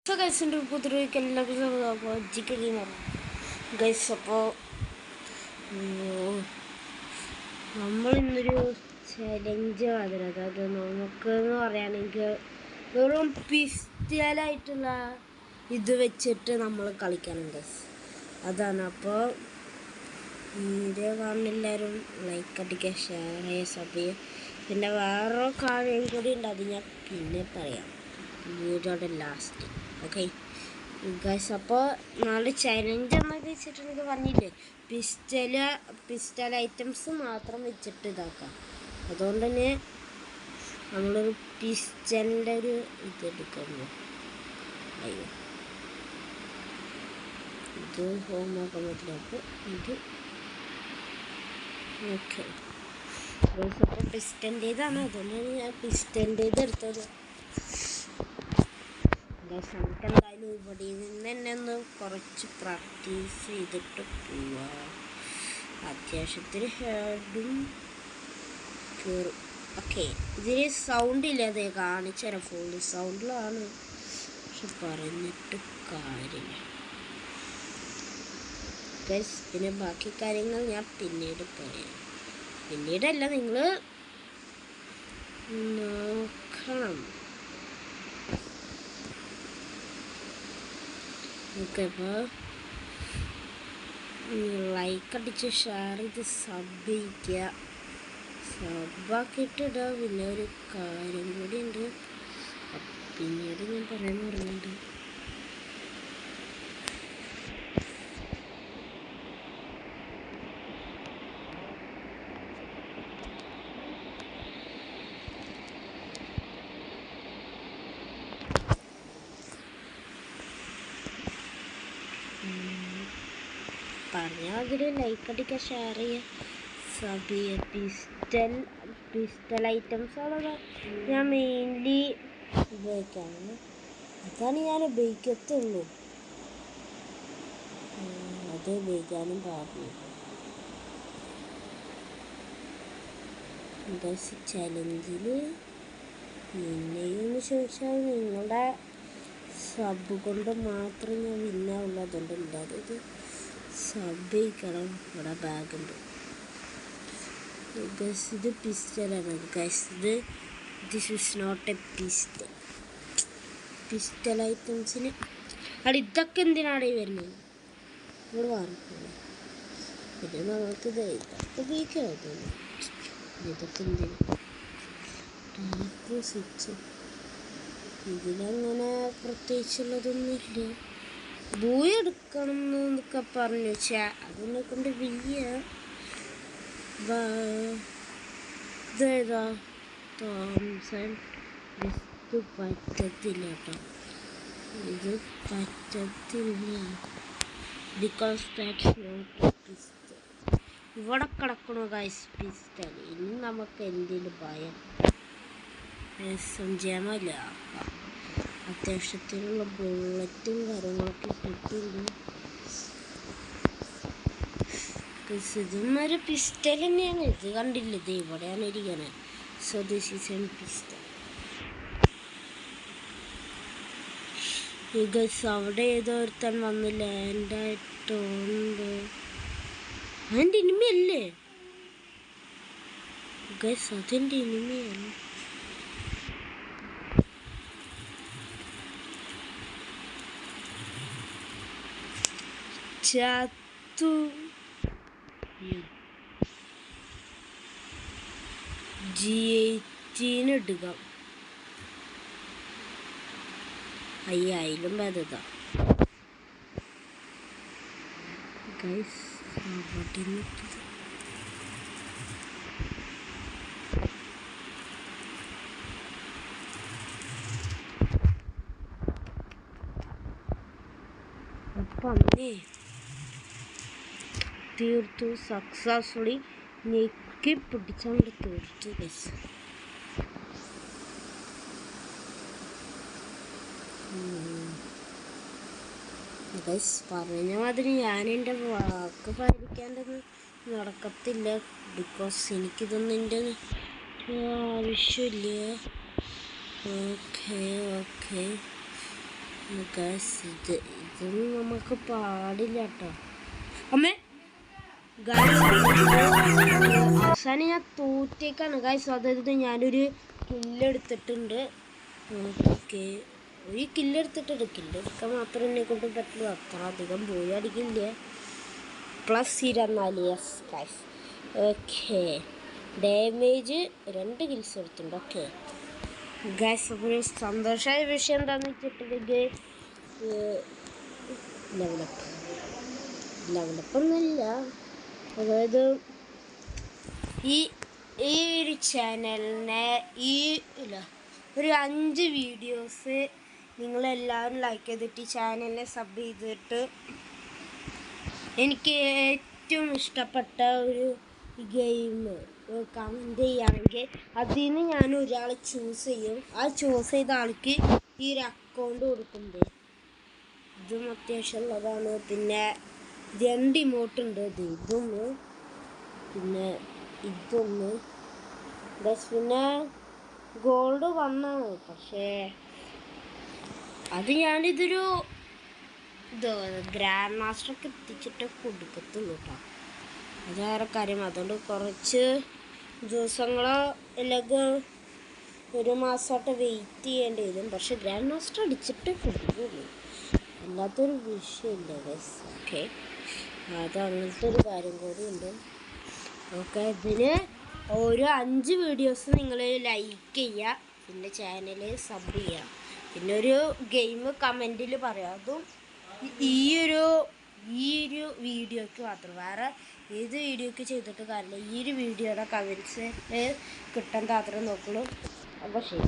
So guys എൻ്റെ പുതിയൊക്കെ എല്ലാവർക്കും അപ്പോൾ ജിക്കലി ഗൈസ് അപ്പോൾ നമ്മൾ ഇന്നൊരു ചലഞ്ച് മാതിരി അതായത് നമുക്കെന്ന് പറയുകയാണെങ്കിൽ വെറും പിസ്റ്റലായിട്ടുള്ള ഇത് വെച്ചിട്ട് നമ്മൾ കളിക്കണം ഗൈസ്. അതാണ്. അപ്പോൾ വീഡിയോ കാണുന്ന എല്ലാവരും ലൈക്ക് അടിക്കുക, ഷെയർ ചെയ്യുക, സബ് ചെയ്യുക. പിന്നെ വേറെ കാര്യം കൂടി ഉണ്ട്, അത് ഞാൻ പിന്നെ പറയാം വീഡിയോയുടെ ലാസ്റ്റ്. ഓക്കെ ഗൈസ്, അപ്പോൾ നാളെ ചലഞ്ച് എന്നൊക്കെ വെച്ചിട്ടുണ്ടെങ്കിൽ പറഞ്ഞില്ലേ, പിസ്റ്റൽ ഐറ്റംസ് മാത്രം വെച്ചിട്ട് ഇതാക്കാം. അതുകൊണ്ട് തന്നെ നമ്മളൊരു പിസ്റ്റലിൻ്റെ ഒരു ഇത് എടുക്കുന്നു. അയ്യോ, ഇത് ഹോം ആക്കാൻ പറ്റില്ല. അപ്പോൾ ഇത് ഓക്കെ ഗൈസ്, അപ്പോൾ പിസ്റ്റലിൻ്റേതാണ്. അതുകൊണ്ടാണ് ഞാൻ പിസ്റ്റലിൻ്റേത് എടുത്തത്. നമുക്ക് എന്തായാലും ഇവിടെ നിന്ന് തന്നെ ഒന്ന് കുറച്ച് പ്രാക്ടീസ് ചെയ്തിട്ട് പോവാം. അത്യാവശ്യത്തിന് ഹെഡും കയറും. ഓക്കെ, ഇതിന് സൗണ്ട് ഇല്ലാതെ കാണിച്ചു തരാം. ഫുൾ സൗണ്ടിലാണ്, പക്ഷെ പറഞ്ഞിട്ട് കാര്യമില്ല ഗൈസ്. പിന്നെ ബാക്കി കാര്യങ്ങൾ ഞാൻ പിന്നീട് പറയാം. പിന്നീടല്ല, നിങ്ങൾ നോക്കണം. ഓക്കെ, അപ്പോൾ ലൈക്ക് അടിച്ച് ഷെയർ ചെയ്ത് സബ് ചെയ്യുക. സബാക്കിയിട്ടിടുക. പിന്നെ ഒരു കാര്യം കൂടി ഉണ്ട്, പിന്നീട് ഞാൻ പറയാൻ പറഞ്ഞിട്ടുണ്ട്. പറഞ്ഞാൽ അതിൽ ലൈക്ക് അടിക്കുക, ഷെയർ ചെയ്യുക, സബ് ചെയ്യുക. പിസ്റ്റൽ ഐറ്റംസാണ് ഞാൻ മെയിൻലി ഉപയോഗിക്കാറ്. അതാണ് ഞാൻ ഉപയോഗിക്കത്തുള്ളൂ, അത് ഉപയോഗിക്കാനും പാടില്ല. ചലഞ്ചിൽ നിന്നെയെന്ന് ചോദിച്ചാൽ നിങ്ങളുടെ സബ് കൊണ്ട് മാത്രം ഞാൻ വിന്നാവുള്ളൂ. അതുകൊണ്ട് ഇല്ലാതെ ഇത് സബ് ചെയ്യിക്കണം. ഇവിടെ ബാഗുണ്ട് ഗൈസ്. ഇത് പിസ്റ്റലാണ് guys. This is not a pistol ഐറ്റംസിന് അവിടെ ഇതൊക്കെ എന്തിനാണ് ഈ വരുന്നത്? ഇവിടെ വാങ്ങിക്കണം. പിന്നെ നമുക്കിത് ഇതൊക്കെ ഉപയോഗിക്കാം. ഇതൊക്കെ എന്തിനാ? സ്വിച്ച് ഇതിലങ്ങനെ പ്രത്യേകിച്ചുള്ളതൊന്നുമില്ല. ബൂയ എടുക്കണം എന്നൊക്കെ പറഞ്ഞു, പക്ഷേ അതിനെ കൊണ്ട് ഇതേതാ തോംസൺ. ഇത് പറ്റത്തില്ല കേട്ടോ, ഇത് പറ്റത്തില്ല. Because that's not a pistol. ഇവിടെ കിടക്കണോ ഗൈസ് പിസ്റ്റൽ? ഇനി നമുക്ക് എന്തിന് ഭയം? സംശയമല്ല, അത്യാവശ്യത്തിനുള്ള ബുള്ളറ്റും കാര്യങ്ങളൊക്കെ കിട്ടുന്നുണ്ട്. ഇതൊന്നൊരു പിസ്റ്റൽ തന്നെയാണ്. ഇത് കണ്ടില്ല, ഇത് ഇവിടെയാണ് ഇരിക്കണേ. So this is N pistol. ഈ ഗൈസ്, അവിടെ ഏതോ ഒരുത്തൻ വന്ന് ലാൻഡായിട്ടുണ്ട്. അതിൻ്റെ ഇനിമയല്ലേ ഗൈസ്? അതിൻ്റെ ഇനിമയല്ല. ചത്തു. G18 എടുക്കാം. അയ്യായിരം ഭേദത ഗൈസ്. അപ്പം തീർത്തു, സക്സസ്ഫുള്ളി ഞെക്കി പിടിച്ചോണ്ട് തീർത്തു ഗൈസ്. ഗൈസ്, പറഞ്ഞ മാതിരി ഞാൻ എൻ്റെ വാക്ക് പാലിക്കേണ്ടത് നടക്കത്തില്ല. ബിക്കോസ് എനിക്കിതൊന്നും എൻ്റെ ആവശ്യമില്ല. ഓക്കെ ഗൈസ് ഇതൊന്നും നമുക്ക് പാടില്ല കേട്ടോ. അമ്മേ അവസാനം ഞാൻ തോറ്റേക്കാണ് ഗൈസ്. അതായത് ഞാനൊരു കില്ലെടുത്തിട്ടുണ്ട്. ഓക്കെ, ഒരു കില്ലെടുത്തിട്ടുണ്ട്. കില്ലെടുക്കാൻ മാത്രമേ എന്നെ കൊണ്ട് പറ്റുള്ളൂ. അത്ര അധികം പോയി അടിക്കില്ല. +24 yes guys. Okay, damage 2 kills എടുത്തിട്ടുണ്ട്. ഓക്കെ ഗൈസ്, അപ്പോൾ ഒരു സന്തോഷമായ വിഷയം എന്താണെന്ന് വെച്ചിട്ടുണ്ടെങ്കിൽ ലെവലപ്പൊന്നുമില്ല. അതായത് ഈ ഒരു ചാനലിനെ ഒരു 5 വീഡിയോസ് നിങ്ങളെല്ലാവരും ലൈക്ക് ചെയ്തിട്ട് ഈ ചാനലിനെ സബ് ചെയ്തിട്ട് എനിക്ക് ഏറ്റവും ഇഷ്ടപ്പെട്ട ഒരു ഗെയിം കമൻറ്റ് ചെയ്യുകയാണെങ്കിൽ അതിൽ നിന്ന് ഞാൻ ഒരാളെ ചൂസ് ചെയ്യും. ആ ചൂസ് ചെയ്ത ആൾക്ക് ഈ ഒരു അക്കൗണ്ട് കൊടുക്കുമ്പോൾ ഇതും അത്യാവശ്യമുള്ളതാണ്. പിന്നെ 2 ഇമോട്ടുണ്ട്. ഇതൊന്ന് പിന്നെ ഇതൊന്ന് പിന്നെ ഗോൾഡ് 1 ആണ്. പക്ഷേ അത് ഞാനിതൊരു ഗ്രാൻഡ് മാസ്റ്റർക്ക് എത്തിച്ചിട്ട് കൊടുക്കത്തുള്ളൂ കേട്ടോ. അത് വേറെ കാര്യം. അതുകൊണ്ട് കുറച്ച് ദിവസങ്ങളോ അല്ലെങ്കിൽ 1 മാസമായിട്ട് വെയിറ്റ് ചെയ്യേണ്ടി വരും. പക്ഷെ ഗ്രാൻഡ് മാസ്റ്റർ അടിച്ചിട്ട് കൊടുക്കുള്ളൂ, അല്ലാത്തൊരു വിഷയമില്ല ഗൈസ്. ഓക്കെ, അത് അങ്ങനത്തെ ഒരു കാര്യം കൂടി ഉണ്ട്. ഓക്കെ, ഇതിന് ഓരോ 5 വീഡിയോസ് നിങ്ങൾ ലൈക്ക് ചെയ്യുക, പിന്നെ ചാനൽ സബ് ചെയ്യുക, പിന്നെ ഒരു ഗെയിം കമൻറ്റിൽ പറയുക. അതും ഈ ഒരു വീഡിയോയ്ക്ക് മാത്രം, വേറെ ഏത് വീഡിയോയ്ക്ക് ചെയ്തിട്ട് കാര്യമില്ല. ഈ ഒരു വീഡിയോയുടെ കമൻറ്റ്സ് കിട്ടാൻ മാത്രമേ നോക്കുള്ളൂ. അപ്പോൾ ശരി.